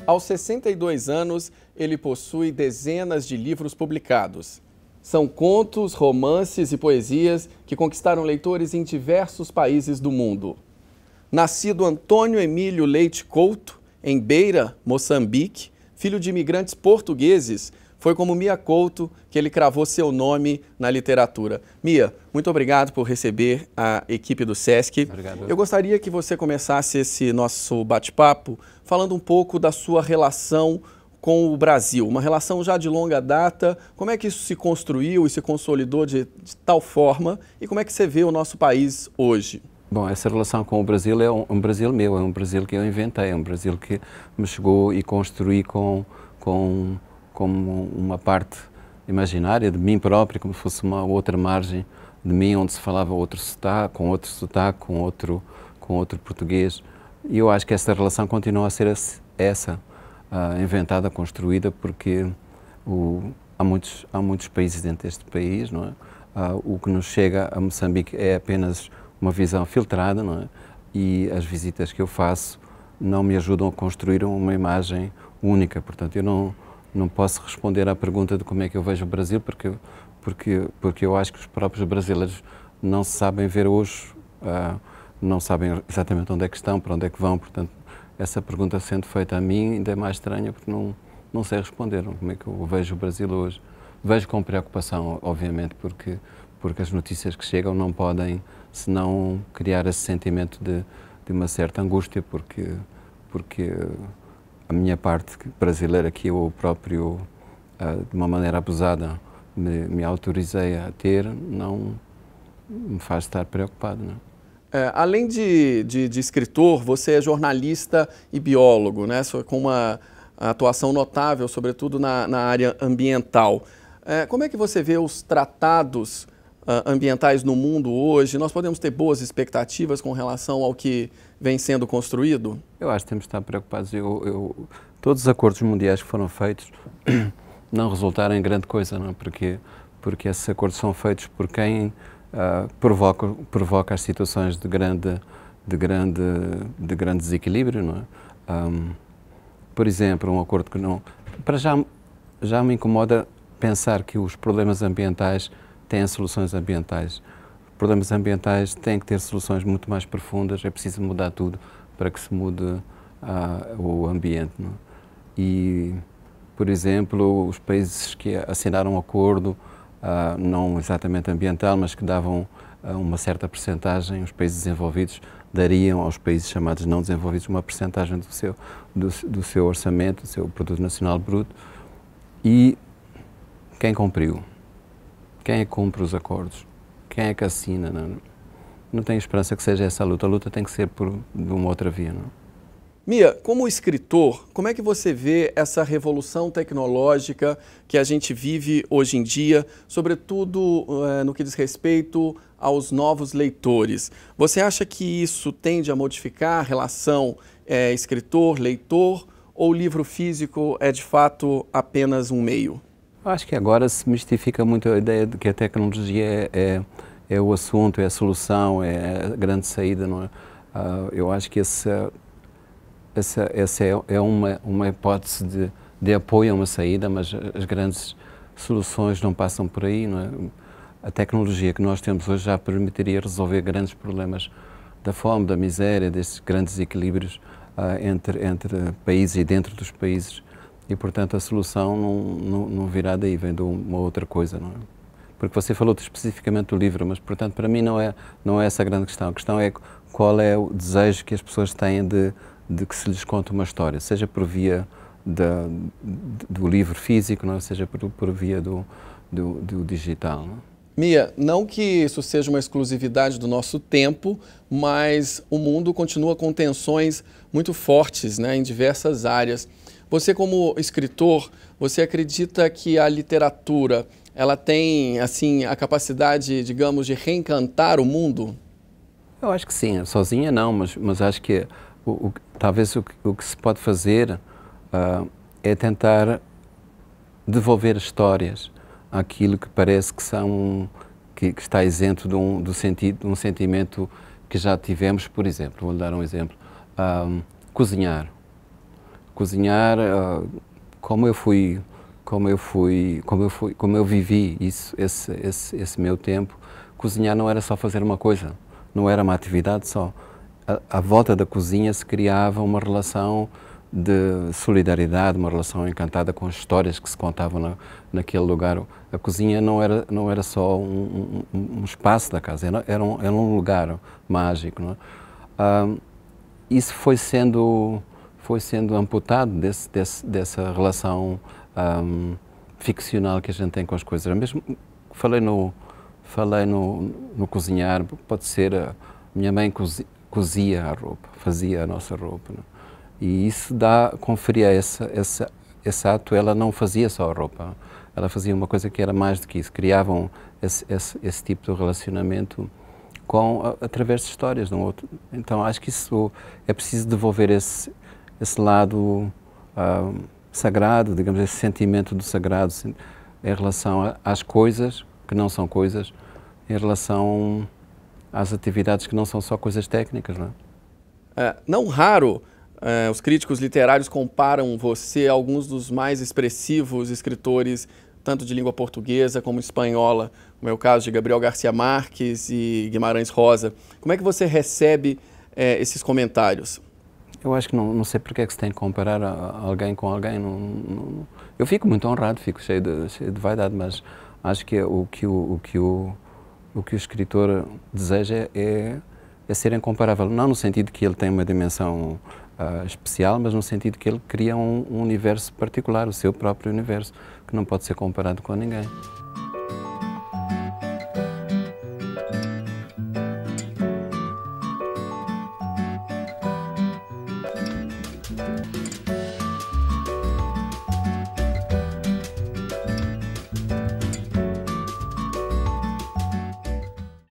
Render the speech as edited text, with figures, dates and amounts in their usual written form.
Aos 62 anos, ele possui dezenas de livros publicados. São contos, romances e poesias que conquistaram leitores em diversos países do mundo. Nascido Antônio Emílio Leite Couto, em Beira, Moçambique, filho de imigrantes portugueses, foi como Mia Couto que ele cravou seu nome na literatura. Mia, muito obrigado por receber a equipe do SESC. Obrigado. Eu gostaria que você começasse esse nosso bate-papo falando um pouco da sua relação com o Brasil, uma relação já de longa data. Como é que isso se construiu e se consolidou de tal forma e como é que você vê o nosso país hoje? Bom, essa relação com o Brasil é um Brasil meu, é um Brasil que eu inventei, é um Brasil que me chegou e construí como uma parte imaginária de mim próprio, como se fosse uma outra margem de mim, onde se falava outro sotaque, com outro português. E eu acho que essa relação continua a ser essa, inventada, construída, porque há muitos países dentro deste país, não é? O que nos chega a Moçambique é apenas uma visão filtrada, não é? E as visitas que eu faço não me ajudam a construir uma imagem única. Portanto, eu não posso responder à pergunta de como é que eu vejo o Brasil, porque eu acho que os próprios brasileiros não se sabem ver hoje, não sabem exatamente onde é que estão, para onde é que vão. Portanto, essa pergunta sendo feita a mim ainda é mais estranha, porque não sei responder como é que eu vejo o Brasil hoje. Vejo com preocupação, obviamente, porque as notícias que chegam não podem senão criar esse sentimento de uma certa angústia, porque a minha parte brasileira, que eu próprio, de uma maneira abusada, me autorizei a ter, não me faz estar preocupado, não? Além de escritor, você é jornalista e biólogo, né? Com uma atuação notável, sobretudo na área ambiental. Como é que você vê os tratados ambientais no mundo hoje? Nós podemos ter boas expectativas com relação ao que vem sendo construído? Eu acho que temos de estar preocupados. Todos os acordos mundiais que foram feitos não resultaram em grande coisa, não? Porque esses acordos são feitos por quem provoca as situações de grande desequilíbrio, não é? Por exemplo, um acordo que não... Para já me incomoda pensar que os problemas ambientais têm soluções ambientais. Os problemas ambientais têm que ter soluções muito mais profundas, é preciso mudar tudo para que se mude o ambiente, não é? E, por exemplo, os países que assinaram um acordo, não exatamente ambiental, mas que davam uma certa percentagem, os países desenvolvidos dariam aos países chamados não desenvolvidos uma percentagem do seu orçamento, do seu produto nacional bruto. E quem cumpriu? Quem é que cumpre os acordos? Quem é que assina? Não tenho esperança que seja essa a luta tem que ser de uma outra via, não? Mia, como escritor, como é que você vê essa revolução tecnológica que a gente vive hoje em dia, sobretudo no que diz respeito aos novos leitores? Você acha que isso tende a modificar a relação escritor-leitor ou o livro físico é de fato apenas um meio? Eu acho que agora se mistifica muito a ideia de que a tecnologia é o assunto, é a solução, é a grande saída, não é? Eu acho que essa é uma hipótese de apoio a uma saída, mas as grandes soluções não passam por aí, não é? A tecnologia que nós temos hoje já permitiria resolver grandes problemas da fome, da miséria, desses grandes equilíbrios entre países e dentro dos países. E, portanto, a solução não virá daí, vem de uma outra coisa, não é? Porque você falou especificamente do livro, mas, portanto, para mim não é essa a grande questão. A questão é qual é o desejo que as pessoas têm de que se lhes conte uma história, seja por via do livro físico, não é? Seja por via do digital, não é? Mia, não que isso seja uma exclusividade do nosso tempo, mas o mundo continua com tensões muito fortes, né, em diversas áreas. Você, como escritor, você acredita que a literatura ela tem assim a capacidade, digamos, de reencantar o mundo? Eu acho que sim, sozinha não, mas acho que talvez o que se pode fazer é tentar devolver histórias àquilo que parece que está isento de um sentimento que já tivemos. Por exemplo, vou-lhe dar um exemplo, cozinhar. Cozinhar, como eu vivi esse meu tempo, cozinhar não era só fazer uma coisa, não era uma atividade só. À volta da cozinha se criava uma relação de solidariedade, uma relação encantada com as histórias que se contavam naquele lugar. A cozinha não era só um espaço da casa, era um lugar mágico. Não é? Isso foi sendo amputado dessa relação ficcional que a gente tem com as coisas. Eu mesmo falei no cozinhar, pode ser minha mãe cozia a roupa, fazia a nossa roupa. Não? E isso conferia esse ato, ela não fazia só a roupa, ela fazia uma coisa que era mais do que isso, criavam esse tipo de relacionamento através de histórias de um outro. Então acho que isso é preciso devolver esse lado sagrado, digamos, esse sentimento do sagrado em relação às coisas que não são coisas, em relação às atividades que não são só coisas técnicas. Não é? Não raro, os críticos literários comparam você a alguns dos mais expressivos escritores, tanto de língua portuguesa como espanhola, como é o caso de Gabriel Garcia Marques e Guimarães Rosa. Como é que você recebe esses comentários? Eu acho que não sei porque é que se tem de comparar alguém com alguém. Eu fico muito honrado, fico cheio de vaidade, mas acho que o que o escritor deseja é ser incomparável. Não no sentido que ele tem uma dimensão especial, mas no sentido que ele cria um universo particular, o seu próprio universo, que não pode ser comparado com ninguém.